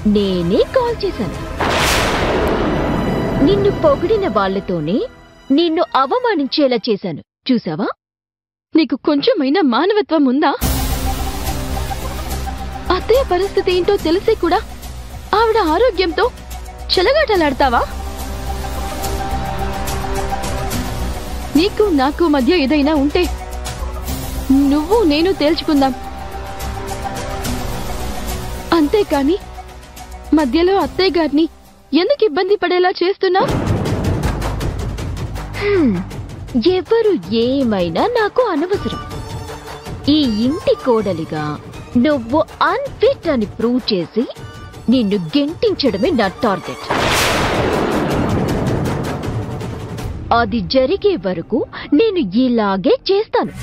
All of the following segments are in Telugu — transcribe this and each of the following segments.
నేనే కాల్ చేశాను. నిన్ను పొగిడిన వాళ్లతోనే నిన్ను అవమానించేలా చేశాను. చూసావా? నీకు కొంచెమైనా మానవత్వం ఉందా? అత్తయ్య పరిస్థితి ఏంటో తెలిసి కూడా ఆవిడ ఆరోగ్యంతో చెలగాటలాడతావా? నీకు నాకు మధ్య ఏదైనా ఉంటే నువ్వు నేను తేల్చుకుందాం. అంతేకాని మధ్యలో అత్తయ్య గారిని ఎందుకు ఇబ్బంది పడేలా చేస్తున్నా? ఎవరు ఏమైనా నాకు అనవసరం. ఈ ఇంటి కోడలిగా నువ్వు అన్ఫిట్ అని ప్రూవ్ చేసి నిన్ను గెంటించడమే నా టార్గెట్. అది జరిగే వరకు నేను ఇలాగే చేస్తాను.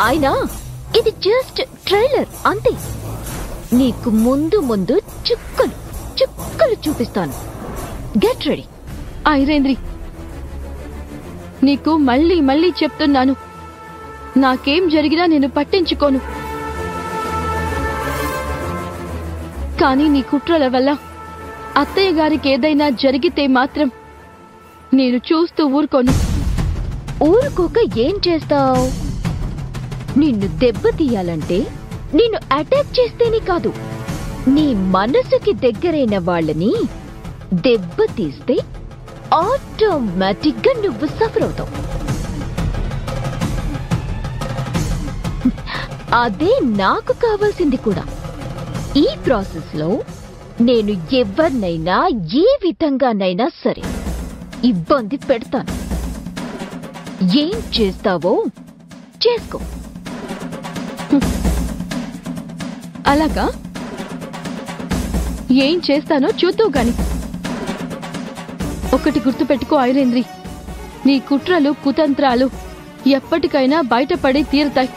అయినా ఇది జస్ట్ ట్రైలర్ అంతే. నీకు ముందు ముందు చుక్కలు చుక్కలు చూపిస్తాను. Get ready. ఐరేంద్రి, నీకు మళ్ళీ మళ్ళీ చెప్తున్నాను, నాకేం జరిగినా నేను పట్టించుకోను. కానీ నీ కుట్రల వల్ల అత్తయ్య గారికి ఏదైనా జరిగితే మాత్రం నేను చూస్తూ ఊరుకోను. ఊరుకోక ఏం చేస్తావు? నిన్ను దెబ్బతీయాలంటే నిన్ను అటాక్ చేస్తేనే కాదు, నీ మనసుకి దగ్గరైన వాళ్ళని దెబ్బతీస్తే ఆటోమేటిక్ గా నువ్వు సఫర్ అవుతావు. అదే నాకు కావాల్సింది కూడా. ఈ ప్రాసెస్ లో నేను ఎవరినైనా ఏ విధంగానైనా సరే ఇబ్బంది పెడతాను. ఏం చేస్తావో చేసుకో. అలాగా? ఏం చేస్తానో చూద్దావు గాని. ఒకటి గుర్తుపెట్టుకో ఐరేంద్రి, నీ కుట్రలు కుతంత్రాలు ఎప్పటికైనా బయటపడి తీరుతాయి.